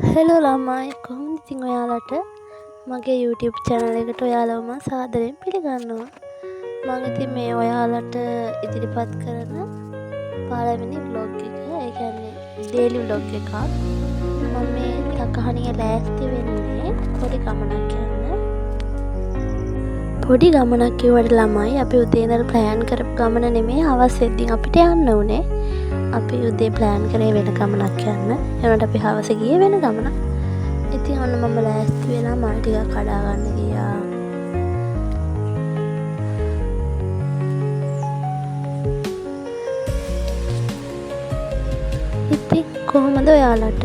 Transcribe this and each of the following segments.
Hello ළමයි කොහොමද ඉතින් ඔයාලට මගේ YouTube channel එකට ඔයාලව මම සාදරයෙන් පිළිගන්නවා. මම ඉතින් මේ ඔයාලට ඉදිරිපත් කරන පළවෙනි vlog එක, ඒ කියන්නේ daily vlog එකක්. මම මේ තකහණිය ලෑස්ති වෙන්නේ පොඩි ගමනක් යන්න. පොඩි ගමනක් කියවට ළමයි අපි උදේ ඉඳලා plan කරපු ගමන නෙමෙයි, හවස් වෙද්දී අපිට යන්න උනේ. අපි උදේ ප්ලෑන් කරේ වෙන ගමනක් යන්න. එනකොට අපි හවස ගියේ වෙන ගමනක්. ඉතින් ඔන්න මම ලෑස්ති වෙලා මල් ටිකක් කඩා ගන්න ගියා. ඉතින් කොහොමද ඔයාලට?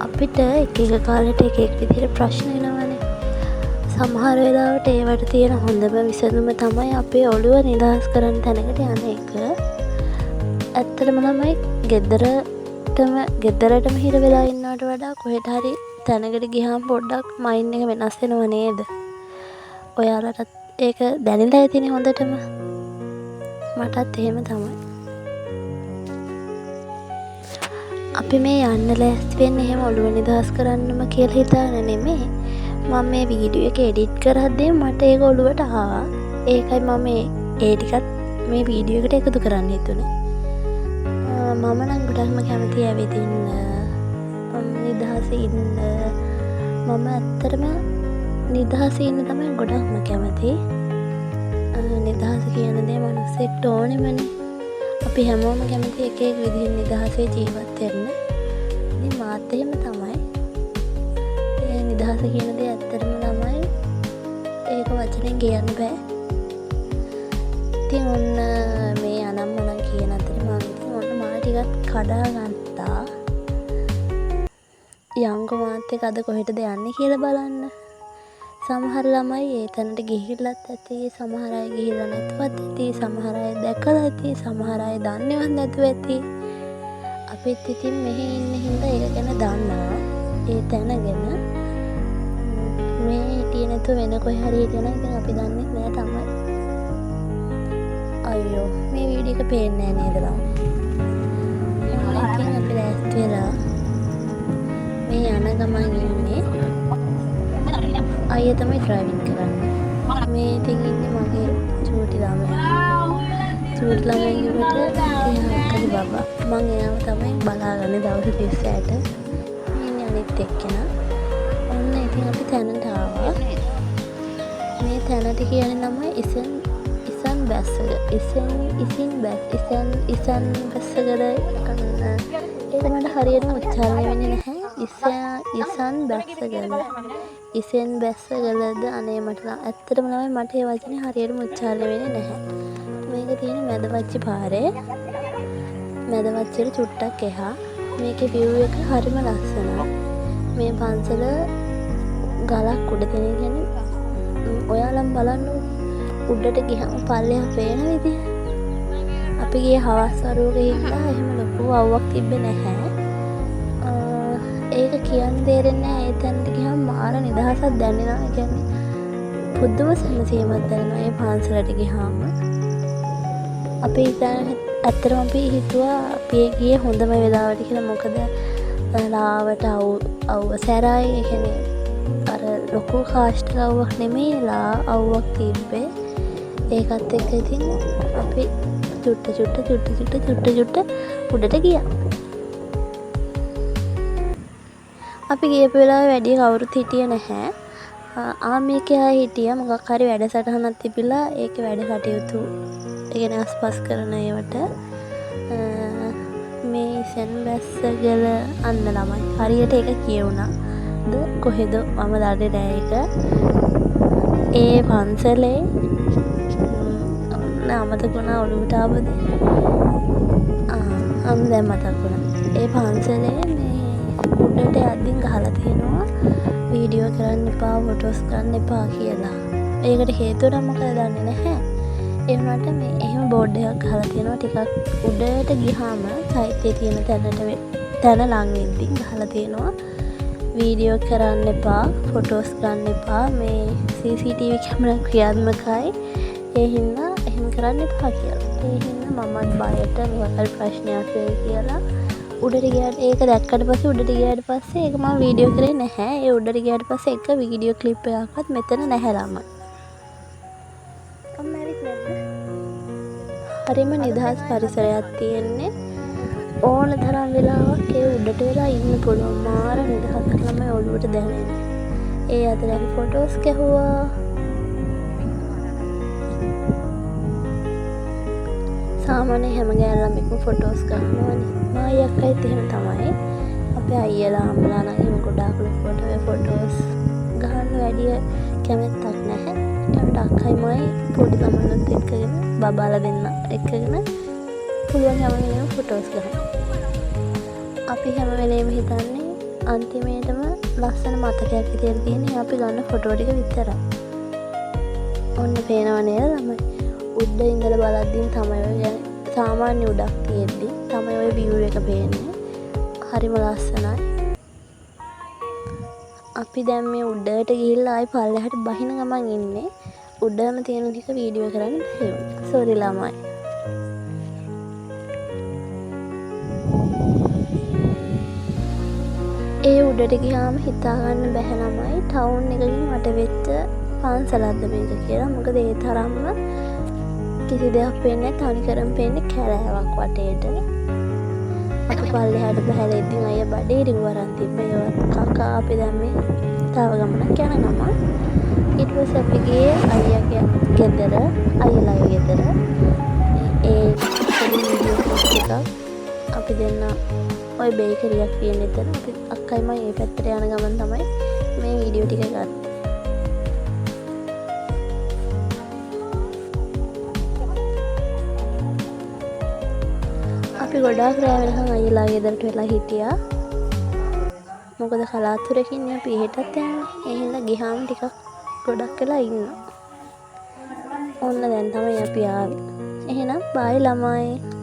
අපිට එක එක කාලෙට එක එක විදිහට ප්‍රශ්න එනවනේ. සමහර වෙලාවට ඒවට තියෙන හොඳම විසඳුම තමයි අපේ ඔළුව නිදහස් කරන්න තැනකට යන එක. ඇත්තටම ළමයි ගෙදරටම හිර වෙලා ඉන්නවට වඩා කොහෙට හරි තැනකට ගියාම පොඩ්ඩක් මයින්ඩ් එක වෙනස් වෙනව නේද? ඔයාලටත් ඒක දැනෙලා ඇතිනේ හොඳටම. මටත් එහෙම තමයි. අපි මේ යන්න ලෑස්ති වෙන්නේ එහෙම ඔළුව නිදහස් කරන්නම කියලා හිතාගෙන නෙමෙයි. මම මේ වීඩියෝ එක එඩිට් කරද්දී මට ඒක ඔළුවට ආවා. ඒකයි මම ඒ ටිකත් මේ වීඩියෝ එකට එකතු කරන්න හිතුනේ. මම නම් ගොඩක්ම කැමති ඇවිදින්න, නිදහසේ ඉන්න. මම ඇත්තටම නිදහසේ ඉන්න තමයි ගොඩක්ම කැමති. නිදහස කියන දේ මිනිස්සෙක්ට ඕනෙමනේ. අපි හැමෝම කැමති එක එක විදිහින් නිදහසේ ජීවත් වෙන්න. ඉතින් මාත් එහෙම තමයි. ඒ නිදහස කියන දේ ඇත්තටම ළමයි ඒක වචනෙන් කියන්න බෑ. ඉතින් ඔන්න මේ අනම්මනම් කියන අතරේ මම ටිකක් කඩා ගත්තා. යංගෝ මාත් එක්ක අද කොහෙටද යන්නේ කියලා බලන්න. සමහර ළමයි ඒ තැනට ගිහිල්ලත් ඇති, සමහර අය ගිහිල්ලා නැතුවත් ඇති, සමහර අය දැකලා ඇති, සමහර අය දන්නේවත් නැතුව ඇති. අපිත් ඉතින් මෙහි ඉන්න හින්දා ඒක ගැන දන්නවා. ඒ තැන ගැන මේ හිටියේ නැතුව වෙන කොහේ හරි හිටියනම් ඉතින් අපි දන්නේ නැහැ තමයි. අයියෝ මේ වීඩියෝ එක පේන්නේ නැහැ නේද ළමයි? ඉතින් අපි ලෑස්ති වෙලා මේ යන ගමන් ඉන්නේ. අයියා තමයි ඩ්‍රයිවිං කරන්නේ. මේ ඉතින් ඉන්නේ මගේ චූටි ළමයා. චූටි ළමයෙකුට ඉතින් බබා. මම එයාව තමයි බලාගන්නේ දවස් 36ට. ඉන්නේ අනිත් එක්කෙනා. ඔන්න ඉතින් අපි තැනට ආවා. මේ තැනට කියන්නේ තමයි ඉසන් බැස්සග. ඉසන් බැස්සගද කන්න. ඒක මට හරියටම උච්චාරණය වෙන්නේ නැහැ. ඉසන් බැස්සගලද අනේ මට ඇත්තටම ළමයි මට ඒ වචනේ හරියටම උච්චාරණය වෙන්නේ නැහැ. මේක තියෙන මැදවච්චි පාරේ. මැදවච්චියට චුට්ටක් එහා. මේකේ view එක හරිම ලස්සනයි. මේ පන්සල ගලක් උඩ තියෙන කියන්නේ ඔයාලම බලන්න උඩට ගිහම පල්ලෙහා පේන විදිහ. අපි ගියේ හවස් වරුවක හින්දා එහෙම ලොකු අවුවක් තිබ්බේ නැහැ. ඒක කියන්න තේරෙන්නේ නැහැ. ඒ තැනට ගියාම මාර නිදහසක් දැනෙනවා. ඒ කියන්නේ පුදුම සැනසීමක් දැනෙනවා මේ පන්සලට ගියාම. අපි ඇත්තටම අපි හිතුවා අපි ගියේ හොඳම වෙලාවට කියලා. මොකද ලාවට අවුව සැරයි. ඒ කියන්නේ අර ලොකු කාෂ්ඨ අවුවක් නෙමෙයි, ලා අවුවක් තිබ්බේ. ඒකත් එක්ක ඉතින් අපි චුට්ට උඩට ගියා. අපි ගියපු වෙලාවේ වැඩි කවුරුත් හිටියේ නැහැ. ආමිකයා හිටියා. මොකක් හරි වැඩසටහනක් තිබිලා ඒකේ වැඩ කටයුතු ඒ කියන්නේ අස්පස් කරන ඒවට. මේ ඉසන් බැස්සගල අන්න ළමයි හරියට ඒක කියුණා. කොහෙද මම දන්නේ නැහැ ඒක. ඒ පන්සලේ අමතක වුණා ඔළුවට ආවද? දැන් මතක් වුණා. ඒ පන්සලේ මේ උඩට යද්දින් ගහලා තියෙනවා වීඩියෝ කරන්න එපා, ෆොටෝස් ගන්න එපා කියලා. ඒකට හේතුව නම් මොකද දන්නේ නැහැ. ඒ වුණාට මේ එහෙම බෝඩ් එකක් ගහලා තියෙනවා. ටිකක් උඩට ගියාම සයිටේ තියෙන තැන ළඟ ඉද්දින් ගහලා තියෙනවා වීඩියෝ කරන්න එපා, ෆොටෝස් ගන්න එපා, මේ CCTV කැමරා ක්‍රියාත්මකයි. ඒ හින්දා එහෙම කරන්න එපා කියලා. ඒ හින්දා මමත් බයට මොකක් හරි ප්‍රශ්නයක් වෙයි කියලා උඩට ගියාට ඒක දැක්කට පස්සේ උඩට ගියාට පස්සේ ඒක මම වීඩියෝ කරේ නැහැ. ඒ උඩට ගියාට පස්සේ එක වීඩියෝ ක්ලිප් එකක්වත් මෙතන නැහැ ළමයි. හරිම නිදහස් පරිසරයක් තියෙන්නේ. ඕන තරම් වෙලාවක් ඒ උඩට වෙලා ඉන්න පුළුවන්. මාර නිදහසක් ළමයි ඔළුවට දැනෙන්නේ. ඒ අතර අපි ෆොටෝස් ගැහුවා. සාමාන්‍යයෙන් හැම ගෑනු ළමෙක්ම ෆොටෝස් ගන්නවනේ. මායි අක්කයිත් එහෙම තමයි. අපේ අයියලා අම්මලා නම් එහෙම ගොඩාක් ලොකුවට ඔය ෆොටෝස් ගහන්න වැඩි කැමැත්තක් නැහැ. ඒකට අක්කයි මායි පොඩි ළමයින්වත් එක්කගෙන බබාලා දෙන්න එක්කගෙන පුළුවන් හැම වෙලේම ෆොටෝස් ගහන්න. අපි හැම වෙලේම හිතන්නේ අන්තිමේටම ලස්සන මතකයක් විදියට තියෙන්නේ අපි ගන්න ෆොටෝ ටික විතරයි. ඔන්න පේනව නේද ළමයි? උඩ ඉඳලා බලද්දී තමයි ඔය සාමාන්‍ය උඩක් තියෙද්දි තමයි ඔය view එක පේන්නේ. හරිම ලස්සනයි. අපි දැන් මේ උඩට ගිහිල්ලා ආයි පල්ලෙහාට බහින ගමන් ඉන්නේ. උඩම තියෙන ටික වීඩියෝ කරන්න බැහැ. සෝරි ළමයි. ඒ උඩට ගියාම හිතා ගන්න බැහැ ළමයි ටවුන් එකකින් වට වෙච්ච පන්සලක්ද මේක කියලා. මොකද ඒ තරම්ම කිසි දෙයක් පේන්නේ නැහැ. තනිකරම පේන්නේ කැලෑවක් වටේට. අපි පල්ලෙහාට බහැලා ඉතින් අයියා බඩේ රිංග වරන් තිබ්බේ. ඒවත් කකා අපි දැන් මේ තව ගමනක් යන ගම. ඊට පස්සේ අපි ගියේ අයියාගේ ගෙදර, අයියාලාගේ ගෙදර. ඒ පොඩි වීඩියෝ එකක් අපි දෙන්න ඔය බේකරියක් තියෙන එතන. අපි අක්කයි මම මේ පැත්තට යන ගමන් තමයි මේ වීඩියෝ ටික ගත්තේ. අපි ගොඩාක් රෑ වෙනකන් අයියලා ගෙදරට වෙලා හිටියා. මොකද කලාතුරකින් අපි එහෙටත් යන්නේ. ඒ හින්දා ගිහාම ටිකක් ගොඩක් වෙලා ඉන්නවා. ඔන්න දැන් තමයි අපි ආවේ. එහෙනම් බායි ළමයි.